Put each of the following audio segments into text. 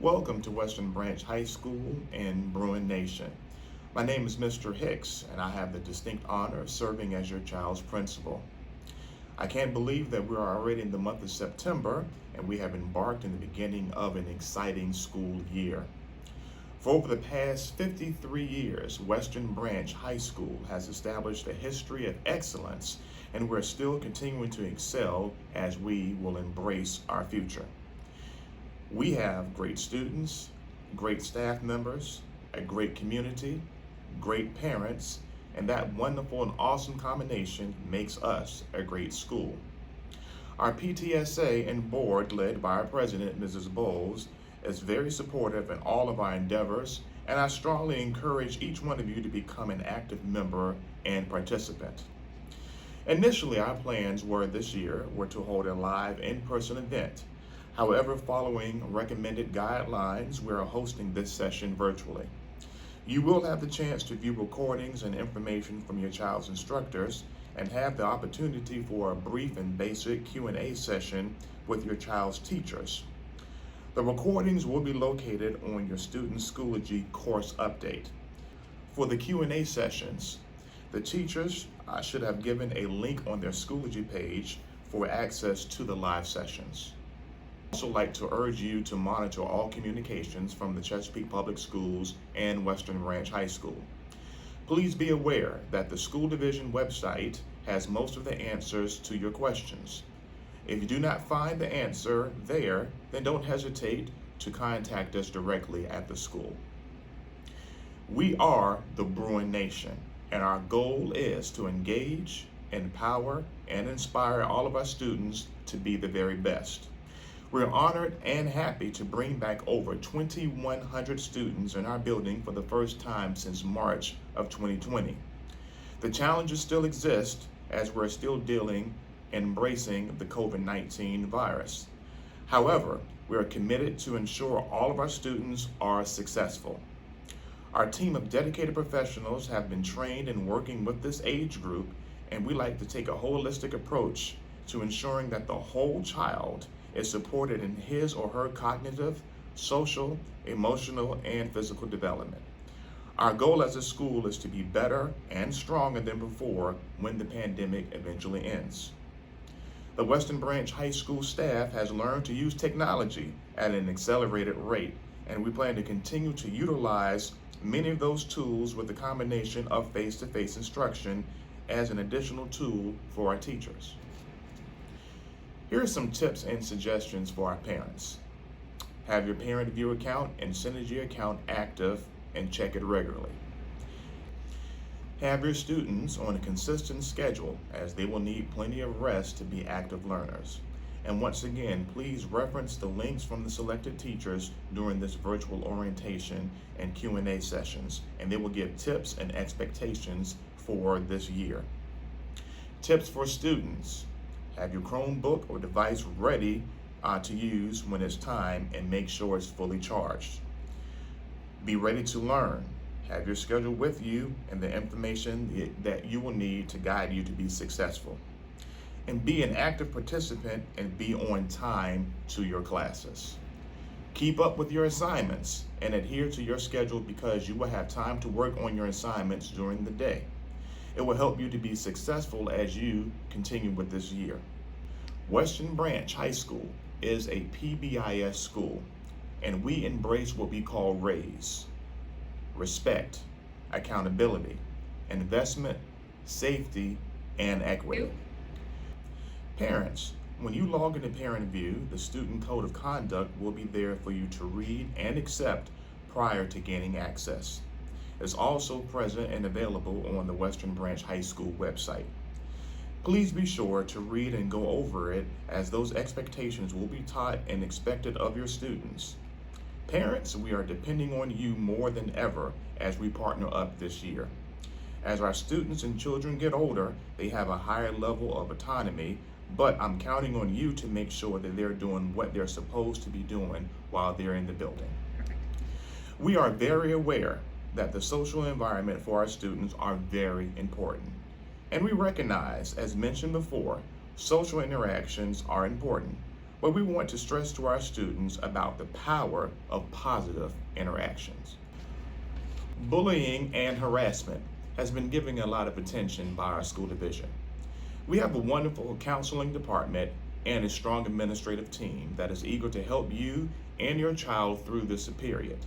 Welcome to Western Branch High School in Bruin Nation. My name is Mr. Hicks, and I have the distinct honor of serving as your child's principal. I can't believe that we are already in the month of September, and we have embarked in the beginning of an exciting school year. For over the past 53 years, Western Branch High School has established a history of excellence, and we're still continuing to excel as we will embrace our future. We have great students, great staff members, a great community, great parents, and that wonderful and awesome combination makes us a great school. Our PTSA and board, led by our president, Mrs. Bowles, is very supportive in all of our endeavors, and I strongly encourage each one of you to become an active member and participant. Initially, our plans this year were to hold a live in-person event. However, following recommended guidelines, we are hosting this session virtually. You will have the chance to view recordings and information from your child's instructors and have the opportunity for a brief and basic Q&A session with your child's teachers. The recordings will be located on your student Schoology course update. For the Q&A sessions, the teachers should have given a link on their Schoology page for access to the live sessions. I'd also like to urge you to monitor all communications from the Chesapeake Public Schools and Western Branch High School. Please be aware that the school division website has most of the answers to your questions. If you do not find the answer there, then don't hesitate to contact us directly at the school. We are the Bruin Nation, and our goal is to engage, empower, and inspire all of our students to be the very best. We're honored and happy to bring back over 2,100 students in our building for the first time since March of 2020. The challenges still exist as we're still embracing the COVID-19 virus. However, we are committed to ensure all of our students are successful. Our team of dedicated professionals have been trained in working with this age group, and we like to take a holistic approach to ensuring that the whole child is supported in his or her cognitive, social, emotional, and physical development. Our goal as a school is to be better and stronger than before when the pandemic eventually ends. The Western Branch High School staff has learned to use technology at an accelerated rate, and we plan to continue to utilize many of those tools with the combination of face-to-face instruction as an additional tool for our teachers. Here are some tips and suggestions for our parents. Have your parent view account and Synergy account active and check it regularly. Have your students on a consistent schedule, as they will need plenty of rest to be active learners. And once again, please reference the links from the selected teachers during this virtual orientation and Q&A sessions, and they will give tips and expectations for this year. Tips for students. Have your Chromebook or device ready to use when it's time, and make sure it's fully charged. Be ready to learn. Have your schedule with you and the information that you will need to guide you to be successful. And be an active participant and be on time to your classes. Keep up with your assignments and adhere to your schedule, because you will have time to work on your assignments during the day. It will help you to be successful as you continue with this year. Western Branch High School is a PBIS school, and we embrace what we call RAISE: respect, accountability, investment, safety, and equity. Parents, when you log into Parent View, the student code of conduct will be there for you to read and accept prior to gaining access. It's also present and available on the Western Branch High School website. Please be sure to read and go over it, as those expectations will be taught and expected of your students. Parents, we are depending on you more than ever as we partner up this year. As our students and children get older, they have a higher level of autonomy, but I'm counting on you to make sure that they're doing what they're supposed to be doing while they're in the building. We are very aware that the social environment for our students are very important. And we recognize, as mentioned before, social interactions are important, where we want to stress to our students about the power of positive interactions. Bullying and harassment has been given a lot of attention by our school division. We have a wonderful counseling department and a strong administrative team that is eager to help you and your child through this period.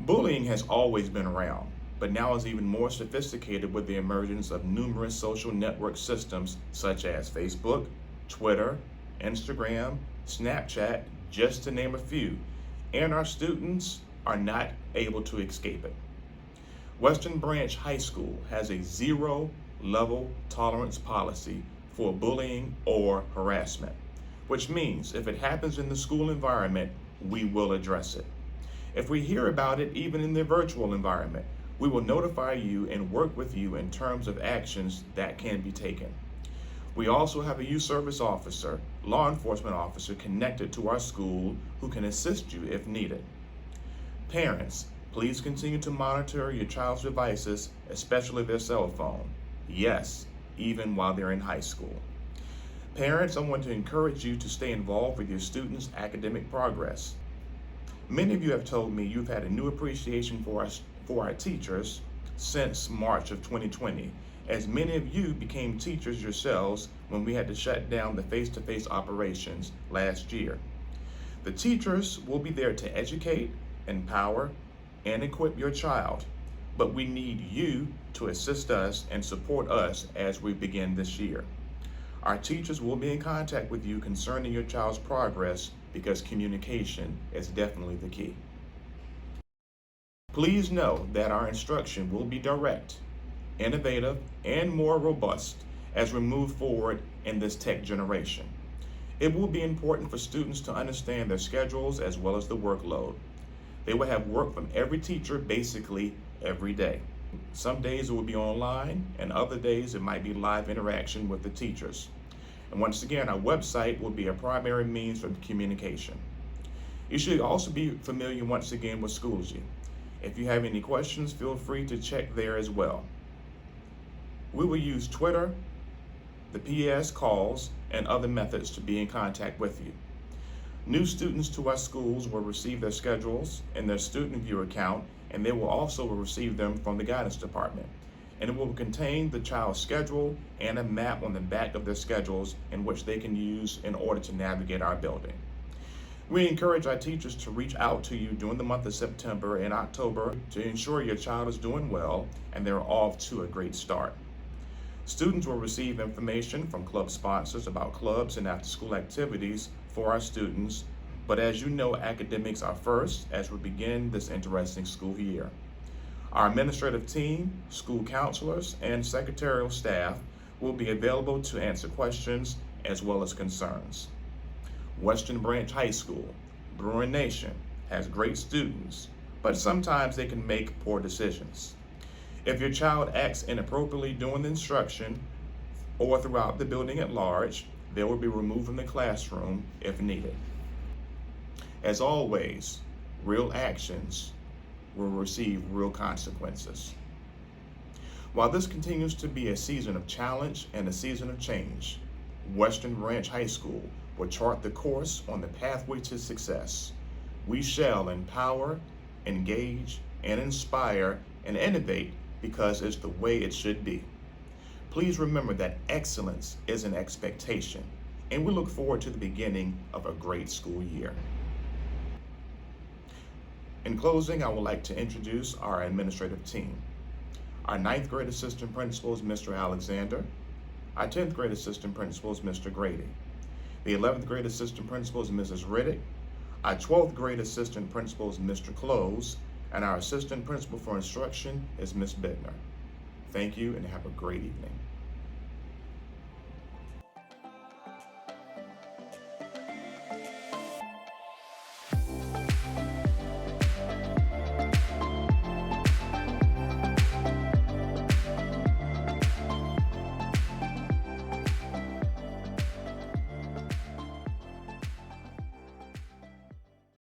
Bullying has always been around, but now is even more sophisticated with the emergence of numerous social network systems such as Facebook, Twitter, Instagram, Snapchat, just to name a few, and our students are not able to escape it. Western Branch High School has a zero-level tolerance policy for bullying or harassment, which means if it happens in the school environment, we will address it. If we hear about it even in the virtual environment, we will notify you and work with you in terms of actions that can be taken. We also have a youth service officer, law enforcement officer connected to our school who can assist you if needed. Parents, please continue to monitor your child's devices, especially their cell phone. Yes, even while they're in high school. Parents, I want to encourage you to stay involved with your students' academic progress. Many of you have told me you've had a new appreciation for our teachers since March of 2020, as many of you became teachers yourselves when we had to shut down the face-to-face operations last year. The teachers will be there to educate, empower, and equip your child, but we need you to assist us and support us as we begin this year. Our teachers will be in contact with you concerning your child's progress because communication is definitely the key. Please know that our instruction will be direct, innovative, and more robust as we move forward in this tech generation. It will be important for students to understand their schedules as well as the workload. They will have work from every teacher basically every day. Some days it will be online, and other days it might be live interaction with the teachers. And once again, our website will be a primary means of communication. You should also be familiar once again with Schoology. If you have any questions, feel free to check there as well. We will use Twitter, the PAS calls, and other methods to be in contact with you. New students to our schools will receive their schedules in their student view account, and they will also receive them from the guidance department. And it will contain the child's schedule and a map on the back of their schedules in which they can use in order to navigate our building. We encourage our teachers to reach out to you during the month of September and October to ensure your child is doing well and they're off to a great start. Students will receive information from club sponsors about clubs and after-school activities for our students, but as you know, academics are first as we begin this interesting school year. Our administrative team, school counselors, and secretarial staff will be available to answer questions as well as concerns. Western Branch High School, Bruin Nation, has great students, but sometimes they can make poor decisions. If your child acts inappropriately during the instruction or throughout the building at large, they will be removed from the classroom if needed. As always, real actions will receive real consequences. While this continues to be a season of challenge and a season of change, Western Branch High School will chart the course on the pathway to success. We shall empower, engage, and inspire and innovate because it's the way it should be. Please remember that excellence is an expectation, and we look forward to the beginning of a great school year. In closing, I would like to introduce our administrative team. Our 9th grade assistant principal is Mr. Alexander. Our 10th grade assistant principal is Mr. Grady. The 11th grade assistant principal is Mrs. Riddick. Our 12th grade assistant principal is Mr. Close, and our assistant principal for instruction is Ms. Bittner. Thank you and have a great evening.